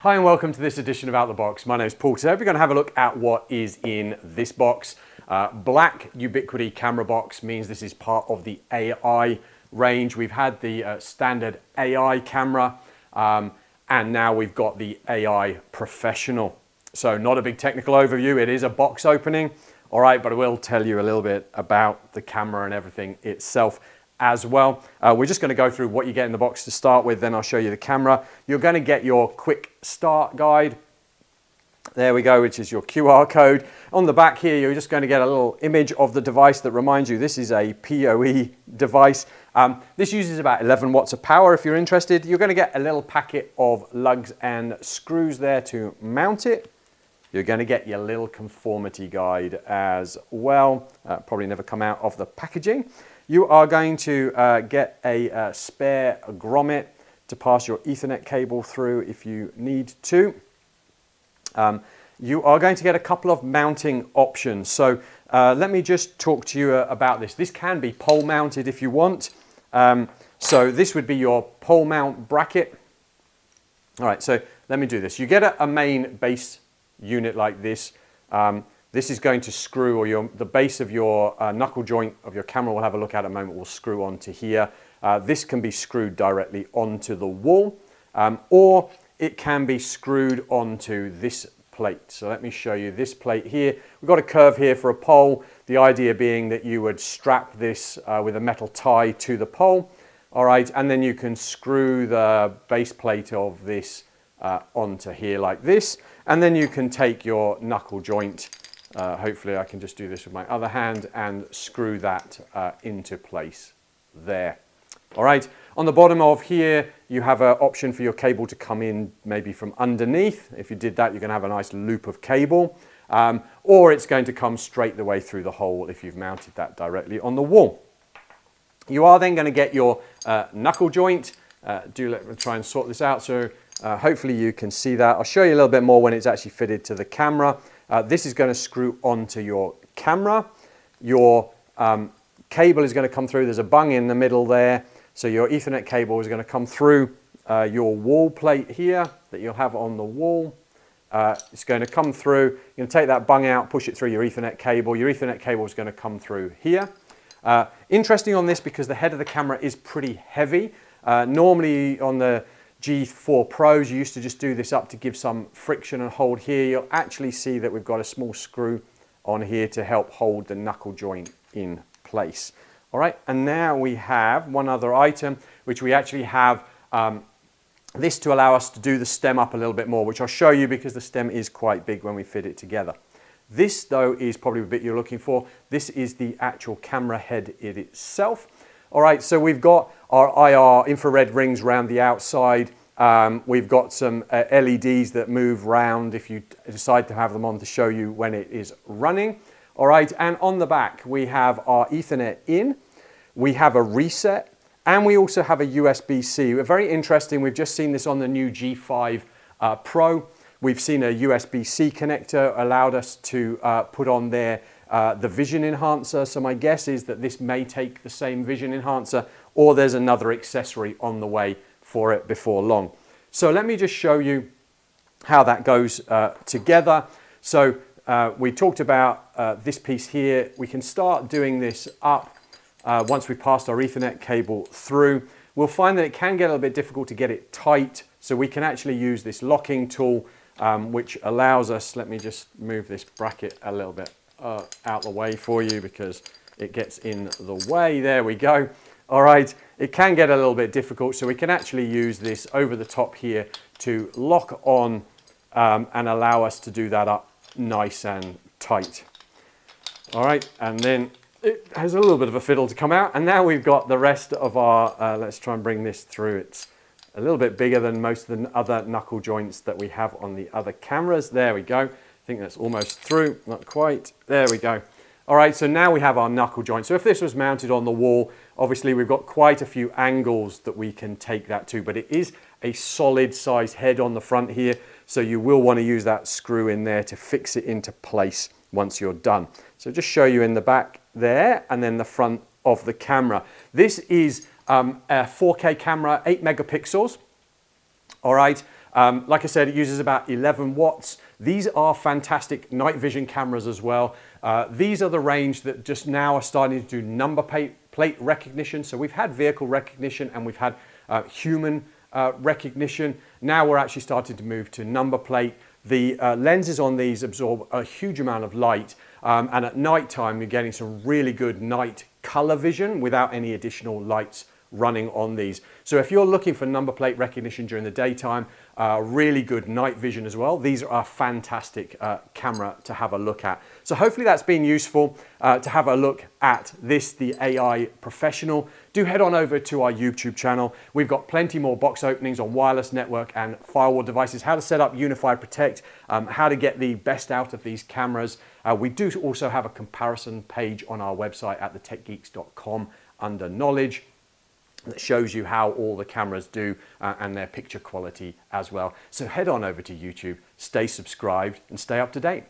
Hi and welcome to this edition of Out the Box. My name is Paul. Today we're going to have a look at what is in this box. Black Ubiquiti camera box means this is part of the AI range. We've had the standard AI camera and now we've got the AI Professional. So not a big technical overview, it is a box opening, all right, but I will tell you a little bit about the camera and everything itself as well. We're just going to go through what you get in the box to start with, then I'll show you the camera. You're going to get your quick start guide. There we go, which is your QR code. On the back here, you're just going to get a little image of the device that reminds you this is a PoE device. This uses about 11 watts of power if you're interested. You're going to get a little packet of lugs and screws there to mount it. You're going to get your little conformity guide as well. Probably never come out of the packaging. You are going to get a spare grommet to pass your Ethernet cable through if you need to. You are going to get a couple of mounting options. So let me just talk to you about this. This can be pole mounted if you want. So this would be your pole mount bracket. All right, so let me do this. You get a main base unit like this. This is going to screw, or the base of your knuckle joint of your camera, we'll have a look at in a moment, will screw onto here. This can be screwed directly onto the wall, or it can be screwed onto this plate. So let me show you this plate here. We've got a curve here for a pole. The idea being that you would strap this with a metal tie to the pole, all right, and then you can screw the base plate of this onto here like this, and then you can take your knuckle joint. Hopefully I can just do this with my other hand and screw that into place there. All right, on the bottom of here you have an option for your cable to come in maybe from underneath. If you did that, you're going to have a nice loop of cable, or it's going to come straight the way through the hole if you've mounted that directly on the wall. You are then going to get your knuckle joint. Let me try and sort this out so hopefully you can see that. I'll show you a little bit more when it's actually fitted to the camera. This is going to screw onto your camera. Your cable is going to come through. There's a bung in the middle there. So your Ethernet cable is going to come through your wall plate here that you'll have on the wall. It's going to come through. You're going to take that bung out, push it through your Ethernet cable. Your Ethernet cable is going to come through here. Interesting on this because the head of the camera is pretty heavy. Normally on the G4 Pros, you used to just do this up to give some friction and hold here. You'll actually see that we've got a small screw on here to help hold the knuckle joint in place. All right, and now we have one other item, which we actually have this to allow us to do the stem up a little bit more, which I'll show you because the stem is quite big when we fit it together. This, though, is probably the bit you're looking for. This is the actual camera head itself. All right, so we've got our IR infrared rings around the outside. We've got some LEDs that move round if you decide to have them on to show you when it is running. All right, and on the back we have our Ethernet in, we have a reset, and we also have a USB-C. Very interesting, we've just seen this on the new G5 Pro. We've seen a USB-C connector allowed us to put on there the vision enhancer. So my guess is that this may take the same vision enhancer, or there's another accessory on the way for it before long. So let me just show you how that goes together. So we talked about this piece here. We can start doing this up once we've passed our Ethernet cable through. We'll find that it can get a little bit difficult to get it tight, so we can actually use this locking tool which allows us, let me just move this bracket a little bit out the way for you because it gets in the way. There we go. All right, it can get a little bit difficult, so we can actually use this over the top here to lock on and allow us to do that up nice and tight. All right, and then it has a little bit of a fiddle to come out, and now we've got the rest of our, let's try and bring this through. It's a little bit bigger than most of the other knuckle joints that we have on the other cameras. There we go. I think that's almost through, not quite. There we go. All right, so now we have our knuckle joint. So if this was mounted on the wall, obviously we've got quite a few angles that we can take that to, but it is a solid size head on the front here, so you will want to use that screw in there to fix it into place once you're done. So just show you in the back there, and then the front of the camera. This is a 4K camera, 8 megapixels. All right, Like I said, it uses about 11 watts. These are fantastic night vision cameras as well. These are the range that just now are starting to do number plate recognition. So we've had vehicle recognition and we've had human recognition. Now we're actually starting to move to number plate. The lenses on these absorb a huge amount of light, and at night time you're getting some really good night color vision without any additional lights running on these. So if you're looking for number plate recognition during the daytime, really good night vision as well, these are a fantastic camera to have a look at. So hopefully that's been useful to have a look at this, the AI Professional. Do head on over to our YouTube channel. We've got plenty more box openings on wireless network and firewall devices, how to set up Unify Protect, how to get the best out of these cameras. We do also have a comparison page on our website at thetechgeeks.com under knowledge, that shows you how all the cameras do and their picture quality as well. So head on over to YouTube, stay subscribed and stay up to date.